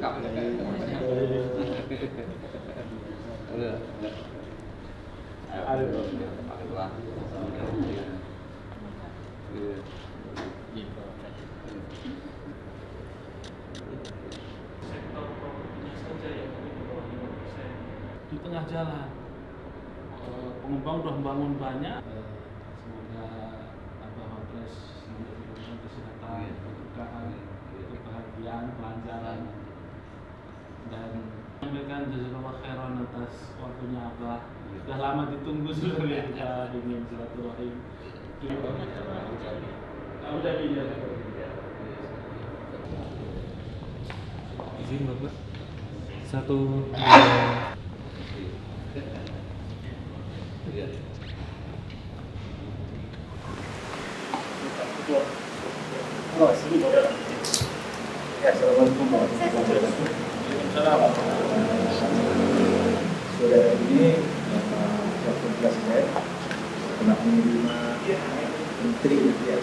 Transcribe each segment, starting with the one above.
lengkap. Udah. Ayo, pakai dua. Sektor propertinya saja yang mungkin di bawah 5%. Di tengah jalan, pengembang sudah membangun banyak. Semoga Bapak Wapres memberikan kesehatan, keberkahan, kebahagiaan, kelancaran, dan menyampaikan jazakallah khairan atas waktunya Abah. Sudah lama ditunggu sebenarnya kita ingin silaturahim. Udah iya. Izin Bapak. Satu. Assalamualaikum warahmatullahi wabarakatuh. Saudara ini Wakil Presiden pernah menerima menteri dan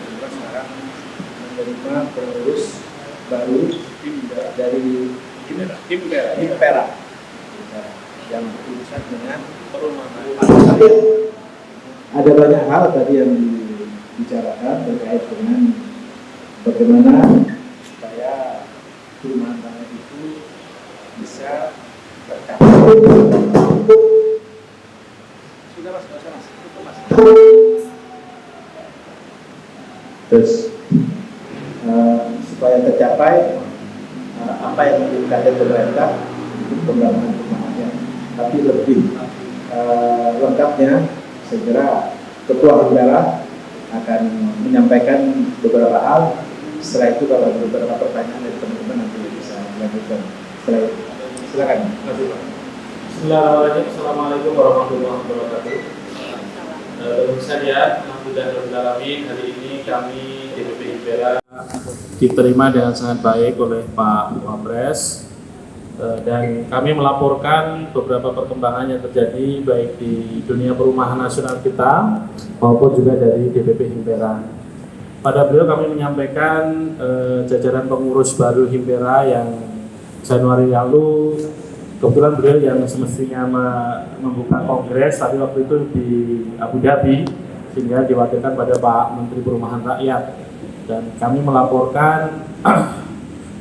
juga sekarang menerima pengurus baru dari Himpera yang berurusan dengan perumahan. Ada banyak hal tadi yang dibicarakan terkait dengan bagaimana supaya perumahan tanah itu bisa tercapai. Sudah mas, itu mas. Terus supaya tercapai apa yang diinginkan pemerintah untuk pembangunan perumahannya, tapi lebih lengkapnya segera Ketua Himpera akan menyampaikan beberapa hal. Setelah itu kalau ada beberapa pertanyaan dari teman-teman nanti bisa dilanjutkan. Setelah itu, silakan. Bismillahirrahmanirrahim. Assalamualaikum warahmatullahi wabarakatuh. Alhamdulillah, hari ini kami DPP Himpera diterima dengan sangat baik oleh Pak Wapres, dan kami melaporkan beberapa perkembangan yang terjadi baik di dunia perumahan nasional kita maupun juga dari DPP Himpera. Pada beliau kami menyampaikan jajaran pengurus baru Himpera yang Januari lalu, kebetulan beliau yang semestinya membuka kongres tapi waktu itu di Abu Dhabi, sehingga diwakilkan pada Pak Menteri Perumahan Rakyat, dan kami melaporkan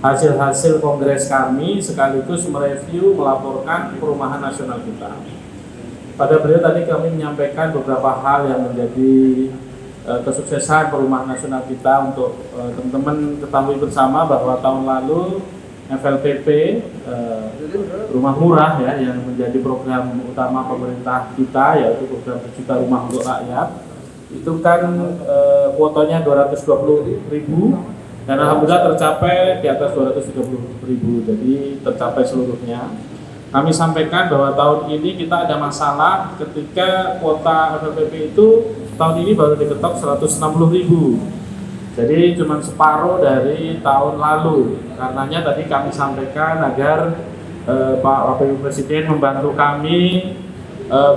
hasil-hasil kongres kami sekaligus mereview melaporkan perumahan nasional kita. Pada beliau tadi kami menyampaikan beberapa hal yang menjadi kesuksesan perumahan nasional kita. Untuk teman-teman ketahui bersama bahwa tahun lalu FLPP rumah murah ya yang menjadi program utama pemerintah kita, yaitu program 1 juta rumah untuk rakyat, itu kan kuotanya 220.000 dan alhamdulillah tercapai di atas 230.000, jadi tercapai seluruhnya. Kami sampaikan bahwa tahun ini kita ada masalah ketika kuota FLPP itu tahun ini baru diketok 160.000, jadi cuma separuh dari tahun lalu. Karenanya tadi kami sampaikan agar Pak Wakil Presiden membantu kami.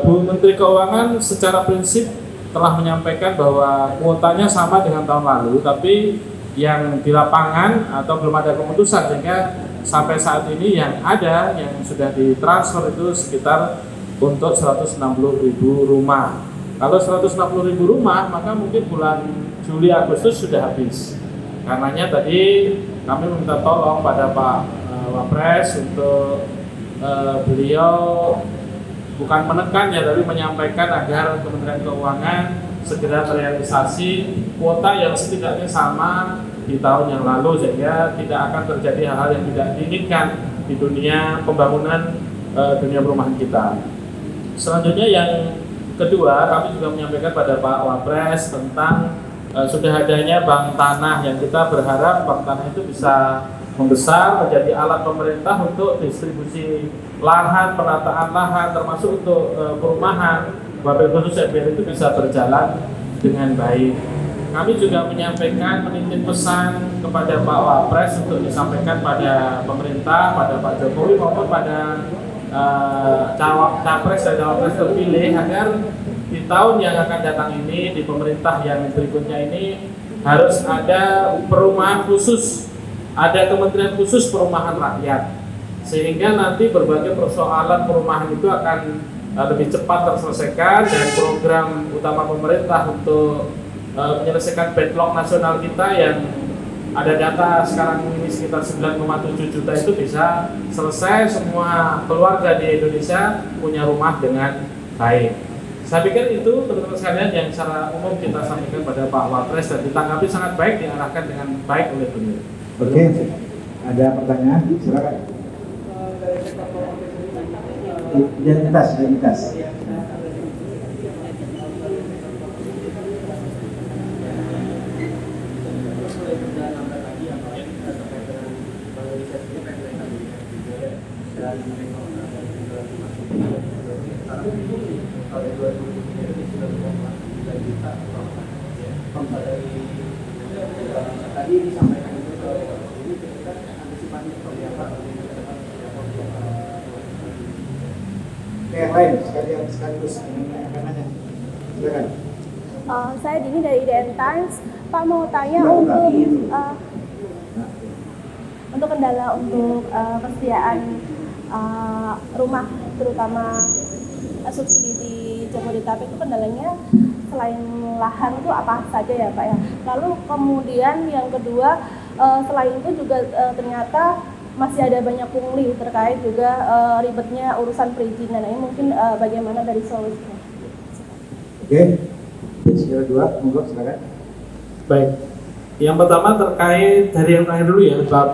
Bu Menteri Keuangan secara prinsip telah menyampaikan bahwa kuotanya sama dengan tahun lalu, tapi yang di lapangan atau belum ada keputusan, sehingga sampai saat ini yang ada yang sudah ditransfer itu sekitar untuk 160.000 rumah. Kalau 160.000 rumah, maka mungkin bulan Juli Agustus sudah habis. Karenanya tadi kami meminta tolong pada Pak Wapres untuk beliau bukan menekan ya, tapi menyampaikan agar Kementerian Keuangan segera terrealisasi kuota yang setidaknya sama di tahun yang lalu, sehingga tidak akan terjadi hal-hal yang tidak diinginkan di dunia pembangunan dunia perumahan kita. Selanjutnya yang kedua, kami juga menyampaikan pada Pak Wapres tentang sudah adanya bank tanah yang kita berharap bank tanah itu bisa membesar menjadi alat pemerintah untuk distribusi lahan, penataan lahan, termasuk untuk perumahan. Wabil khusus MPR itu bisa berjalan dengan baik. Kami juga menyampaikan menitip pesan kepada Pak Wapres untuk disampaikan pada pemerintah, pada Pak Jokowi maupun pada capres dan cawapres terpilih, agar di tahun yang akan datang ini, di pemerintah yang berikutnya ini, harus ada perumahan khusus, ada kementerian khusus perumahan rakyat, sehingga nanti berbagai persoalan perumahan itu akan lebih cepat terselesaikan, dan program utama pemerintah untuk menyelesaikan backlog nasional kita yang ada data sekarang ini sekitar 9,7 juta itu bisa selesai, semua keluarga di Indonesia punya rumah dengan baik. Saya pikir itu teman-teman sekalian yang secara umum kita sampaikan pada Pak Wapres dan ditanggapi sangat baik, diarahkan dengan baik oleh beliau. Oke, ada pertanyaan? Silakan. Identitas. Yang lain sekaligus akan nanya. Silakan. Saya Dini dari IDN Times. Pak mau tanya untuk kendala untuk persediaan rumah, terutama subsidi di Jabodetabek, itu kendalanya selain lahan itu apa saja ya Pak ya? Lalu kemudian yang kedua, selain itu juga ternyata masih ada banyak pungli terkait juga ribetnya urusan perizinan. Ini mungkin bagaimana dari solusinya? Oke, yang kedua, monggo silakan. Baik, yang pertama terkait dari yang terakhir dulu ya, bab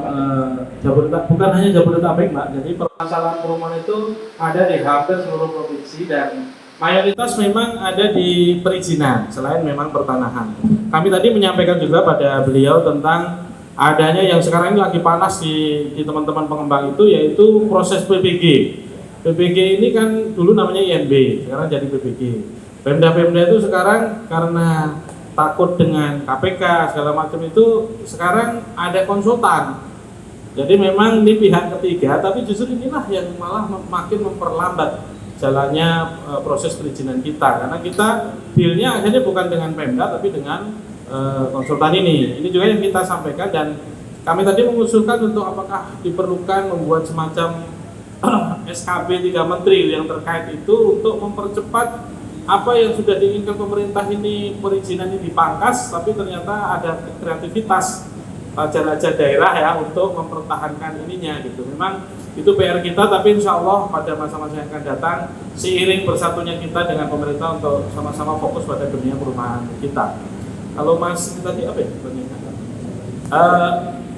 Jabodetabek, bukan hanya Jabodetabek Mbak. Jadi permasalahan perumahan itu ada di hampir seluruh provinsi dan mayoritas memang ada di perizinan selain memang pertanahan. Kami tadi menyampaikan juga pada beliau tentang adanya yang sekarang ini lagi panas di teman-teman pengembang itu, yaitu proses PPG. PPG ini kan dulu namanya INB, sekarang jadi PPG. Pemda-pemda itu sekarang karena takut dengan KPK segala macam itu sekarang ada konsultan. Jadi memang ini pihak ketiga, tapi justru inilah yang malah makin memperlambat jalannya proses perizinan kita, karena kita dealnya akhirnya bukan dengan Pemda tapi dengan konsultan ini. Ini juga yang kita sampaikan, dan kami tadi mengusulkan untuk apakah diperlukan membuat semacam SKB 3 menteri yang terkait itu untuk mempercepat apa yang sudah diinginkan pemerintah ini, perizinan ini dipangkas, tapi ternyata ada kreativitas raja-raja daerah ya untuk mempertahankan ininya gitu. Memang itu PR kita, tapi insya Allah pada masa-masa yang akan datang seiring bersatunya kita dengan pemerintah untuk sama-sama fokus pada dunia perumahan kita. Kalau Mas tadi apa ya?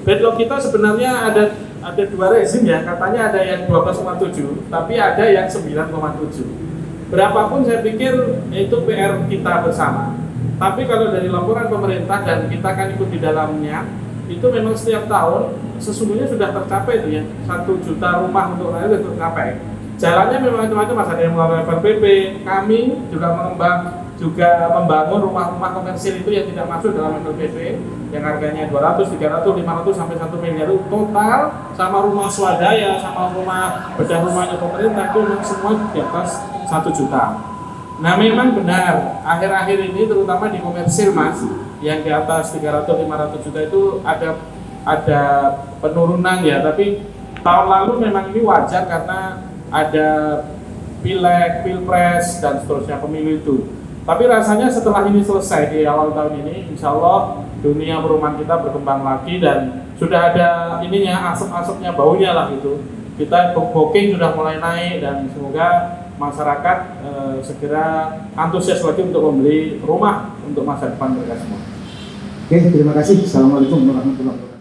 Backlog kita sebenarnya ada dua rezim ya, katanya ada yang 12,7, tapi ada yang 9,7. Berapapun saya pikir itu PR kita bersama. Tapi kalau dari laporan pemerintah dan kita kan ikut di dalamnya, itu memang setiap tahun sesungguhnya sudah tercapai itu ya, 1 juta rumah untuk rakyat sudah tercapai. Jalannya memang macam-macam, ada yang melalui FRPP, kami juga membangun rumah-rumah komersil itu yang tidak masuk dalam FRPP yang harganya 200, 300, 500 sampai 1 miliar itu total, sama rumah swadaya, sama rumah bedah rumahnya pemerintah itu semua di atas 1 juta. Nah memang benar, akhir-akhir ini terutama di komersil Mas, yang di atas 300-500 juta itu ada penurunan ya, tapi tahun lalu memang ini wajar karena ada pileg, pilpres dan seterusnya pemilu itu. Tapi rasanya setelah ini selesai di awal tahun ini, insya Allah dunia perumahan kita berkembang lagi dan sudah ada ininya, asap-asapnya, baunya lah gitu. Kita booking sudah mulai naik dan semoga masyarakat segera antusias lagi untuk membeli rumah untuk masa depan mereka semua. Oke, terima kasih. Assalamualaikum warahmatullahi wabarakatuh.